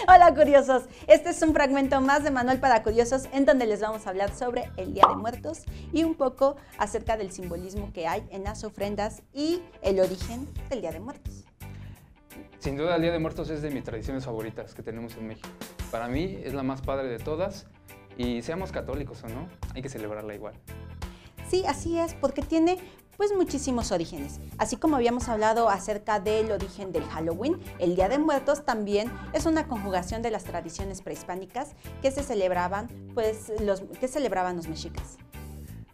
Hola curiosos, este es un fragmento más de Manual para Curiosos en donde les vamos a hablar sobre el Día de Muertos y un poco acerca del simbolismo que hay en las ofrendas y el origen del Día de Muertos. Sin duda el Día de Muertos es de mis tradiciones favoritas que tenemos en México. Para mí es la más padre de todas y seamos católicos o no, hay que celebrarla igual. Sí, así es, porque tiene pues muchísimos orígenes. Así como habíamos hablado acerca del origen del Halloween, el Día de Muertos también es una conjugación de las tradiciones prehispánicas que se celebraban, los mexicas.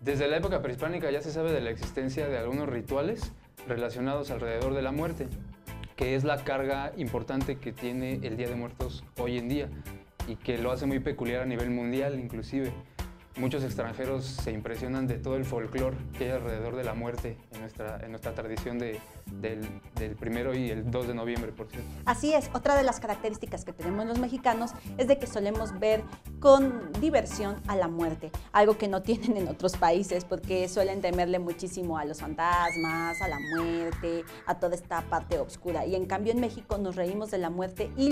Desde la época prehispánica ya se sabe de la existencia de algunos rituales relacionados alrededor de la muerte, que es la carga importante que tiene el Día de Muertos hoy en día y que lo hace muy peculiar a nivel mundial inclusive. Muchos extranjeros se impresionan de todo el folclore que hay alrededor de la muerte en nuestra tradición del 1 y el 2 de noviembre, por cierto. Así es, otra de las características que tenemos los mexicanos es de que solemos ver con diversión a la muerte, algo que no tienen en otros países porque suelen temerle muchísimo a los fantasmas, a la muerte, a toda esta parte oscura. Y en cambio en México nos reímos de la muerte y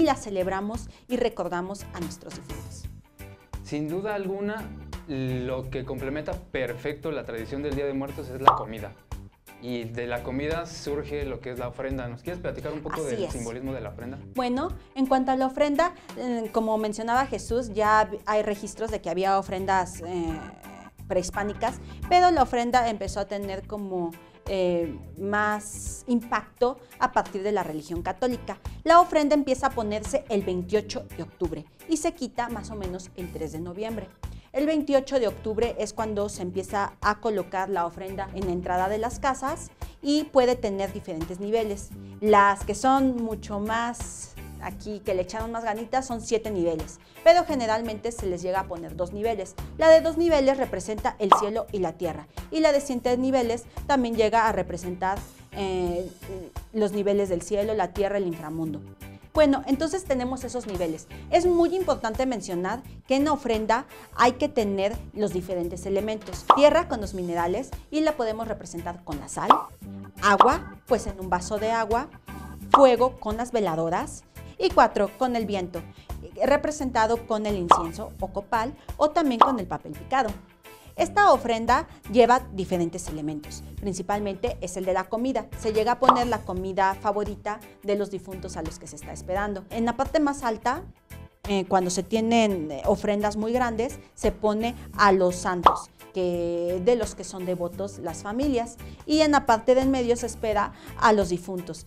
la celebramos y recordamos a nuestros difuntos. Sin duda alguna, lo que complementa perfecto la tradición del Día de Muertos es la comida. Y de la comida surge lo que es la ofrenda. ¿Nos quieres platicar un poco del simbolismo de la ofrenda? Bueno, en cuanto a la ofrenda, como mencionaba Jesús, ya hay registros de que había ofrendas prehispánicas, pero la ofrenda empezó a tener como más impacto a partir de la religión católica. La ofrenda empieza a ponerse el 28 de octubre y se quita más o menos el 3 de noviembre. El 28 de octubre es cuando se empieza a colocar la ofrenda en la entrada de las casas y puede tener diferentes niveles. Las que son mucho más aquí, que le echaron más ganitas, son 7 niveles, pero generalmente se les llega a poner 2 niveles. La de 2 niveles representa el cielo y la tierra, y la de 7 niveles también llega a representar los niveles del cielo, la tierra, el inframundo. Bueno, entonces tenemos esos niveles. Es muy importante mencionar que en la ofrenda hay que tener los diferentes elementos. Tierra con los minerales y la podemos representar con la sal, agua, pues en un vaso de agua, fuego con las veladoras, y 4 con el viento, representado con el incienso o copal o también con el papel picado. Esta ofrenda lleva diferentes elementos, principalmente es el de la comida. Se llega a poner la comida favorita de los difuntos a los que se está esperando. En la parte más alta, cuando se tienen ofrendas muy grandes, se pone a los santos, de los que son devotos las familias, y en la parte del medio se espera a los difuntos.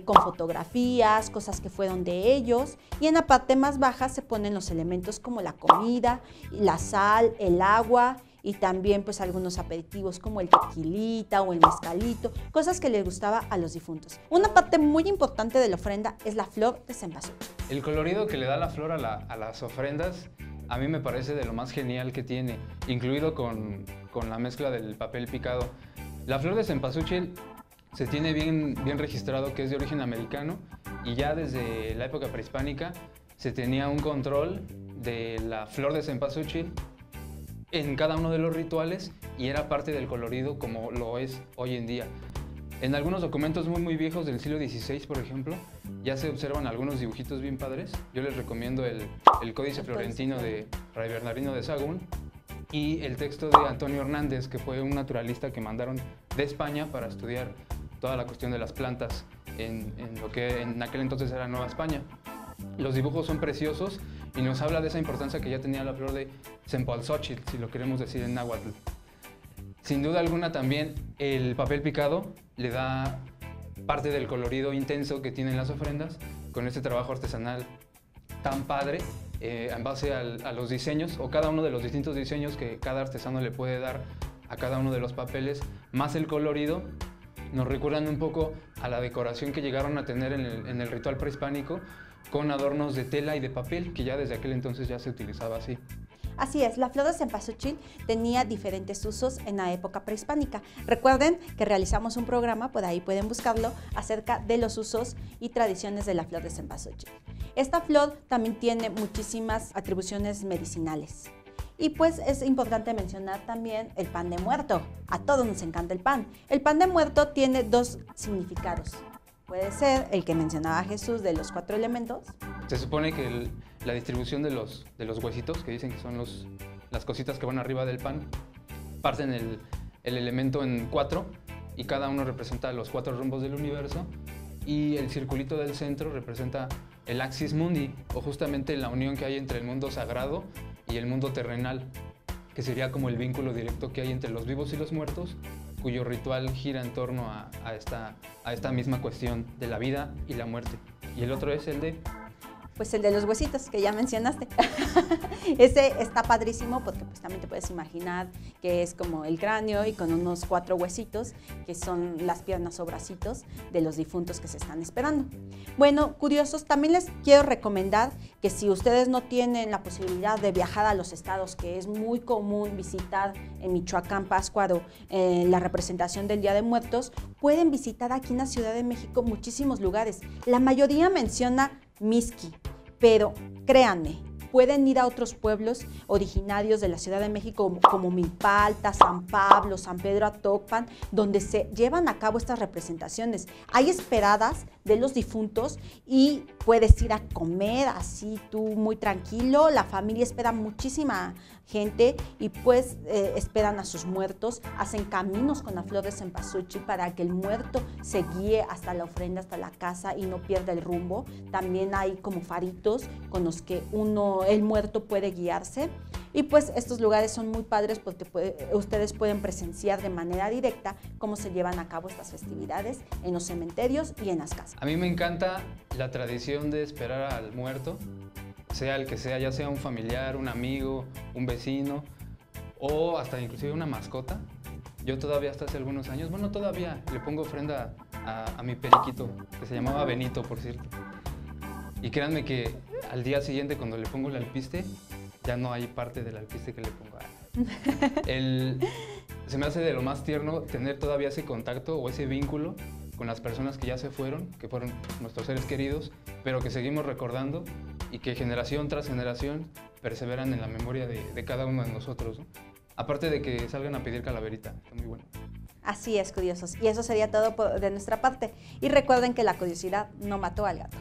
Con fotografías, cosas que fueron de ellos, y en la parte más baja se ponen los elementos como la comida, la sal, el agua y también pues algunos aperitivos como el tequilita o el mezcalito, cosas que les gustaba a los difuntos. Una parte muy importante de la ofrenda es la flor de cempasúchil. El colorido que le da la flor a las ofrendas a mí me parece de lo más genial que tiene, incluido con la mezcla del papel picado. La flor de cempasúchil se tiene bien registrado que es de origen americano y ya desde la época prehispánica se tenía un control de la flor de cempasúchil en cada uno de los rituales y era parte del colorido como lo es hoy en día. En algunos documentos muy viejos del siglo XVI, por ejemplo, ya se observan algunos dibujitos bien padres. Yo les recomiendo el Códice Florentino de Fray Bernardino de Sahagún y el texto de Antonio Hernández, que fue un naturalista que mandaron de España para estudiar toda la cuestión de las plantas en lo que en aquel entonces era Nueva España. Los dibujos son preciosos y nos habla de esa importancia que ya tenía la flor de cempasúchil, si lo queremos decir en náhuatl. Sin duda alguna también el papel picado le da parte del colorido intenso que tienen las ofrendas con este trabajo artesanal tan padre en base a los diseños o cada uno de los distintos diseños que cada artesano le puede dar a cada uno de los papeles, más el colorido. Nos recuerdan un poco a la decoración que llegaron a tener en el ritual prehispánico con adornos de tela y de papel, que ya desde aquel entonces ya se utilizaba así. Así es, la flor de cempasúchil tenía diferentes usos en la época prehispánica. Recuerden que realizamos un programa, por ahí pueden buscarlo, acerca de los usos y tradiciones de la flor de cempasúchil. Esta flor también tiene muchísimas atribuciones medicinales. Y pues es importante mencionar también el pan de muerto. A todos nos encanta el pan. El pan de muerto tiene 2 significados. Puede ser el que mencionaba Jesús de los 4 elementos. Se supone que la distribución de los huesitos, que dicen que son las cositas que van arriba del pan, parten el elemento en 4 y cada uno representa los 4 rumbos del universo, y el circulito del centro representa el axis mundi, o justamente la unión que hay entre el mundo sagrado y el mundo terrenal, que sería como el vínculo directo que hay entre los vivos y los muertos, cuyo ritual gira en torno a esta misma cuestión de la vida y la muerte. Y el otro es el de... Pues el de los huesitos, que ya mencionaste. Ese está padrísimo porque pues también te puedes imaginar que es como el cráneo y con unos 4 huesitos, que son las piernas o bracitos de los difuntos que se están esperando. Bueno, curiosos, también les quiero recomendar que si ustedes no tienen la posibilidad de viajar a los estados, que es muy común visitar en Michoacán, Pátzcuaro, la representación del Día de Muertos, pueden visitar aquí en la Ciudad de México muchísimos lugares. La mayoría menciona Mixqui, pero créanme, pueden ir a otros pueblos originarios de la Ciudad de México como Milpalta, San Pablo, San Pedro Atocpan, donde se llevan a cabo estas representaciones. Hay esperadas de los difuntos y puedes ir a comer así tú muy tranquilo. La familia espera muchísima gente y pues esperan a sus muertos, hacen caminos con la flor de cempasúchil para que el muerto se guíe hasta la ofrenda, hasta la casa y no pierda el rumbo. También hay como faritos con los que el muerto puede guiarse. Y pues estos lugares son muy padres porque ustedes pueden presenciar de manera directa cómo se llevan a cabo estas festividades en los cementerios y en las casas. A mí me encanta la tradición de esperar al muerto, sea el que sea, ya sea un familiar, un amigo, un vecino o hasta inclusive una mascota. Yo todavía hasta hace algunos años, bueno, todavía le pongo ofrenda a mi periquito, que se llamaba Benito, por cierto. Y créanme que al día siguiente, cuando le pongo el alpiste, ya no hay parte del alpiste que le pongo a él. Se me hace de lo más tierno tener todavía ese contacto o ese vínculo con las personas que ya se fueron, que fueron nuestros seres queridos, pero que seguimos recordando y que generación tras generación perseveran en la memoria de cada uno de nosotros, ¿no? Aparte de que salgan a pedir calaverita, está muy bueno. Así es, curiosos. Y eso sería todo de nuestra parte. Y recuerden que la curiosidad no mató al gato.